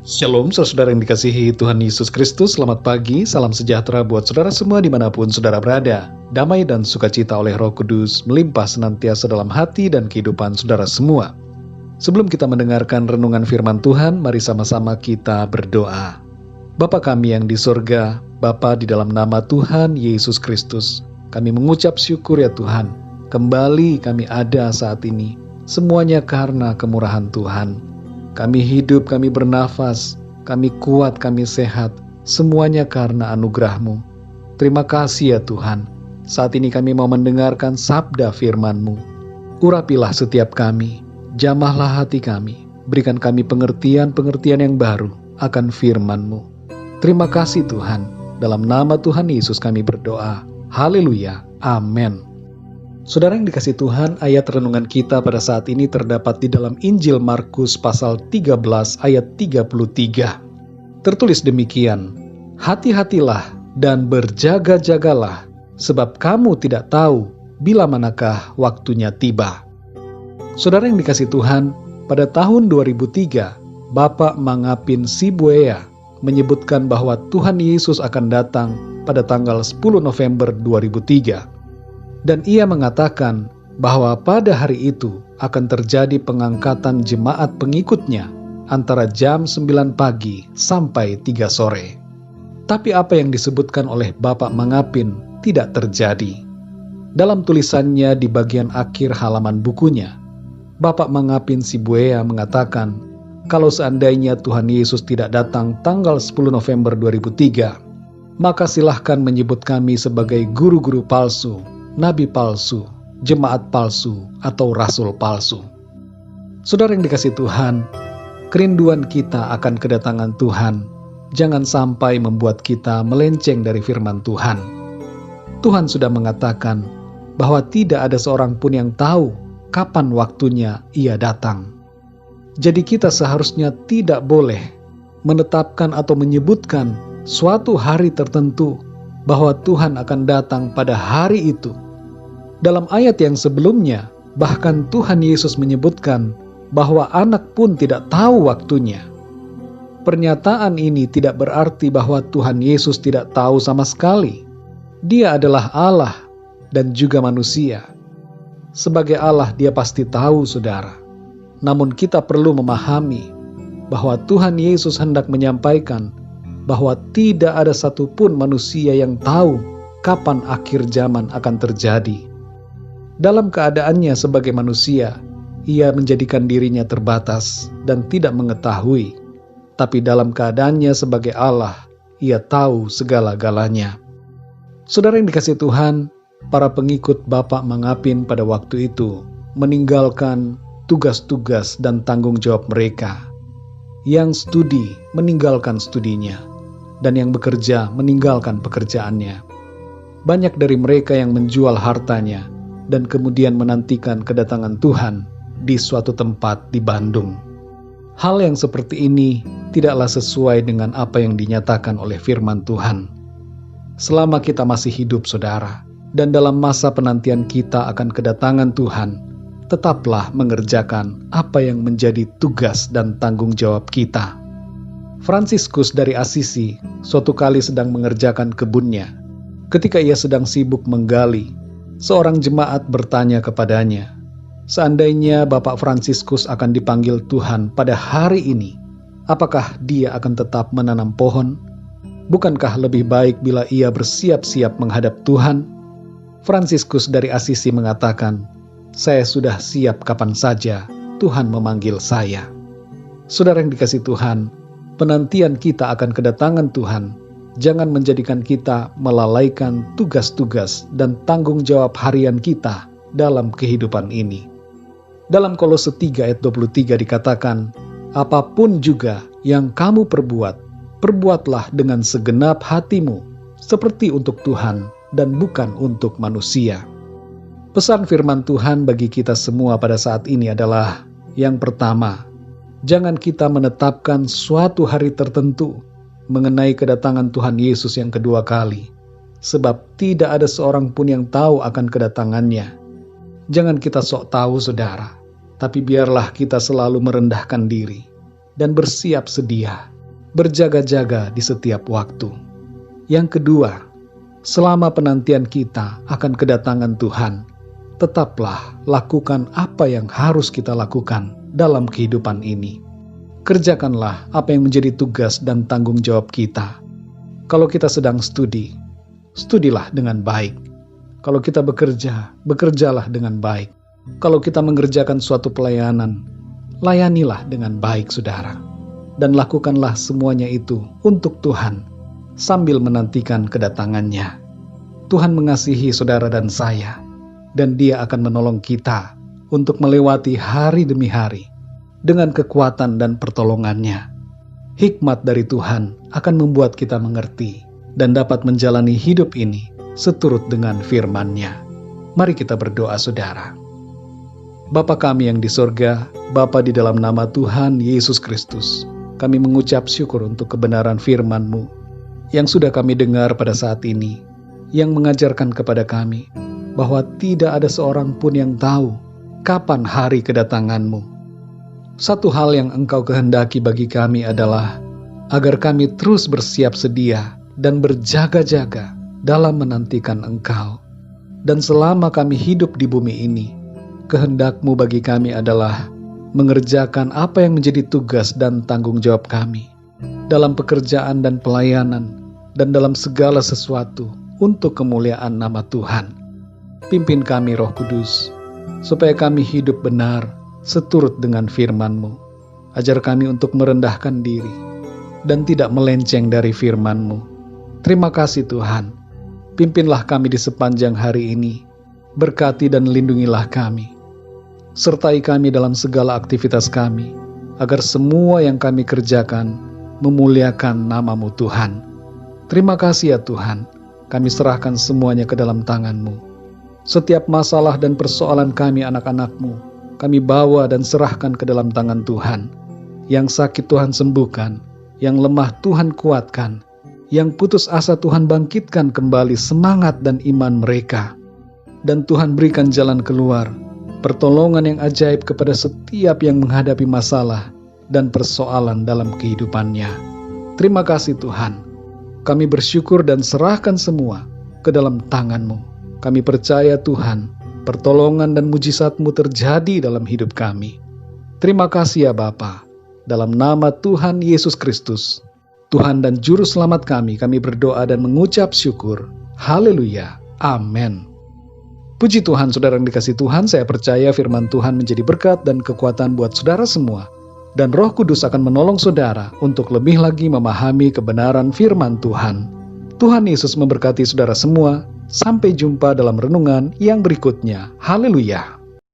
Shalom saudara yang dikasihi Tuhan Yesus Kristus, selamat pagi, salam sejahtera buat saudara semua dimanapun saudara berada. Damai dan sukacita oleh Roh Kudus melimpah senantiasa dalam hati dan kehidupan saudara semua. Sebelum kita mendengarkan renungan firman Tuhan, mari sama-sama kita berdoa. Bapa kami yang di sorga, Bapa di dalam nama Tuhan Yesus Kristus, kami mengucap syukur ya Tuhan, kembali kami ada saat ini, semuanya karena kemurahan Tuhan. Kami hidup, kami bernafas, kami kuat, kami sehat, semuanya karena anugerah-Mu. Terima kasih ya Tuhan. Saat ini kami mau mendengarkan sabda firman-Mu. Urapilah setiap kami, jamahlah hati kami, berikan kami pengertian-pengertian yang baru akan firman-Mu. Terima kasih Tuhan. Dalam nama Tuhan Yesus kami berdoa. Haleluya. Amin. Saudara yang dikasih Tuhan, ayat renungan kita pada saat ini terdapat di dalam Injil Markus pasal 13 ayat 33. Tertulis demikian, hati-hatilah dan berjaga-jagalah, sebab kamu tidak tahu bila manakah waktunya tiba. Saudara yang dikasih Tuhan, pada tahun 2003, Bapak Mangapin Sibuaya menyebutkan bahwa Tuhan Yesus akan datang pada tanggal 10 November 2003. Dan ia mengatakan bahwa pada hari itu akan terjadi pengangkatan jemaat pengikutnya antara jam 9 pagi sampai 3 sore. Tapi apa yang disebutkan oleh Bapak Mangapin tidak terjadi. Dalam tulisannya di bagian akhir halaman bukunya, Bapak Mangapin Sibuaya mengatakan, kalau seandainya Tuhan Yesus tidak datang tanggal 10 November 2003, maka silahkan menyebut kami sebagai guru-guru palsu, nabi palsu, jemaat palsu, atau rasul palsu. Saudara yang dikasih Tuhan, kerinduan kita akan kedatangan Tuhan jangan sampai membuat kita melenceng dari firman Tuhan. Tuhan sudah mengatakan bahwa tidak ada seorang pun yang tahu kapan waktunya Ia datang. Jadi kita seharusnya tidak boleh menetapkan atau menyebutkan suatu hari tertentu bahwa Tuhan akan datang pada hari itu. Dalam ayat yang sebelumnya, bahkan Tuhan Yesus menyebutkan bahwa anak pun tidak tahu waktunya. Pernyataan ini tidak berarti bahwa Tuhan Yesus tidak tahu sama sekali. Dia adalah Allah dan juga manusia. Sebagai Allah, Dia pasti tahu, saudara. Namun kita perlu memahami bahwa Tuhan Yesus hendak menyampaikan bahwa tidak ada satupun manusia yang tahu kapan akhir zaman akan terjadi. Dalam keadaannya sebagai manusia, Ia menjadikan dirinya terbatas dan tidak mengetahui. Tapi dalam keadaannya sebagai Allah, Ia tahu segala-galanya. Saudara yang dikasih Tuhan, para pengikut Bapak Mangapin pada waktu itu meninggalkan tugas-tugas dan tanggung jawab mereka. Yang studi meninggalkan studinya, dan yang bekerja meninggalkan pekerjaannya. Banyak dari mereka yang menjual hartanya dan kemudian menantikan kedatangan Tuhan di suatu tempat di Bandung. Hal yang seperti ini tidaklah sesuai dengan apa yang dinyatakan oleh firman Tuhan. Selama kita masih hidup, saudara, dan dalam masa penantian kita akan kedatangan Tuhan, tetaplah mengerjakan apa yang menjadi tugas dan tanggung jawab kita. Fransiskus dari Assisi suatu kali sedang mengerjakan kebunnya. Ketika ia sedang sibuk menggali, seorang jemaat bertanya kepadanya, seandainya Bapak Fransiskus akan dipanggil Tuhan pada hari ini, apakah dia akan tetap menanam pohon? Bukankah lebih baik bila ia bersiap-siap menghadap Tuhan? Fransiskus dari Assisi mengatakan, saya sudah siap kapan saja Tuhan memanggil saya. Saudara yang dikasih Tuhan, penantian kita akan kedatangan Tuhan jangan menjadikan kita melalaikan tugas-tugas dan tanggung jawab harian kita dalam kehidupan ini. Dalam Kolose 3 ayat 23 dikatakan, apapun juga yang kamu perbuat, perbuatlah dengan segenap hatimu, seperti untuk Tuhan dan bukan untuk manusia. Pesan firman Tuhan bagi kita semua pada saat ini adalah, yang pertama, jangan kita menetapkan suatu hari tertentu mengenai kedatangan Tuhan Yesus yang kedua kali, sebab tidak ada seorang pun yang tahu akan kedatangannya. Jangan kita sok tahu, saudara, tapi biarlah kita selalu merendahkan diri dan bersiap sedia berjaga-jaga di setiap waktu. Yang kedua, selama penantian kita akan kedatangan Tuhan, tetaplah lakukan apa yang harus kita lakukan dalam kehidupan ini. Kerjakanlah apa yang menjadi tugas dan tanggung jawab kita. Kalau kita sedang studi, studilah dengan baik. Kalau kita bekerja, bekerjalah dengan baik. Kalau kita mengerjakan suatu pelayanan, layanilah dengan baik, saudara. Dan lakukanlah semuanya itu untuk Tuhan, sambil menantikan kedatangannya. Tuhan mengasihi saudara dan saya, dan Dia akan menolong kita untuk melewati hari demi hari dengan kekuatan dan pertolongannya. Hikmat dari Tuhan akan membuat kita mengerti dan dapat menjalani hidup ini seturut dengan firman-Nya. Mari kita berdoa, saudara. Bapa kami yang di sorga, Bapa, di dalam nama Tuhan Yesus Kristus, kami mengucap syukur untuk kebenaran firman-Mu yang sudah kami dengar pada saat ini, yang mengajarkan kepada kami bahwa tidak ada seorang pun yang tahu kapan hari kedatangan-Mu. Satu hal yang Engkau kehendaki bagi kami adalah agar kami terus bersiap sedia dan berjaga-jaga dalam menantikan Engkau. Dan selama kami hidup di bumi ini, kehendak-Mu bagi kami adalah mengerjakan apa yang menjadi tugas dan tanggung jawab kami dalam pekerjaan dan pelayanan, dan dalam segala sesuatu untuk kemuliaan nama Tuhan. Pimpin kami, Roh Kudus, supaya kami hidup benar seturut dengan firman-Mu. Ajar kami untuk merendahkan diri dan tidak melenceng dari firman-Mu. Terima kasih Tuhan. Pimpinlah kami di sepanjang hari ini. Berkati dan lindungilah kami. Sertai kami dalam segala aktivitas kami, agar semua yang kami kerjakan memuliakan nama-Mu Tuhan. Terima kasih ya Tuhan, kami serahkan semuanya ke dalam tangan-Mu. Setiap masalah dan persoalan kami anak-anak-Mu, kami bawa dan serahkan ke dalam tangan Tuhan. Yang sakit Tuhan sembuhkan, yang lemah Tuhan kuatkan, yang putus asa Tuhan bangkitkan kembali semangat dan iman mereka. Dan Tuhan berikan jalan keluar, pertolongan yang ajaib kepada setiap yang menghadapi masalah dan persoalan dalam kehidupannya. Terima kasih Tuhan. Kami bersyukur dan serahkan semua ke dalam tangan-Mu. Kami percaya Tuhan, pertolongan dan mujizat-Mu terjadi dalam hidup kami. Terima kasih ya Bapa. Dalam nama Tuhan Yesus Kristus, Tuhan dan Juru Selamat kami berdoa dan mengucap syukur. Haleluya. Amin. Puji Tuhan, saudara yang dikasihi Tuhan, saya percaya firman Tuhan menjadi berkat dan kekuatan buat saudara semua. Dan Roh Kudus akan menolong saudara untuk lebih lagi memahami kebenaran firman Tuhan. Tuhan Yesus memberkati saudara semua. Sampai jumpa dalam renungan yang berikutnya. Haleluya.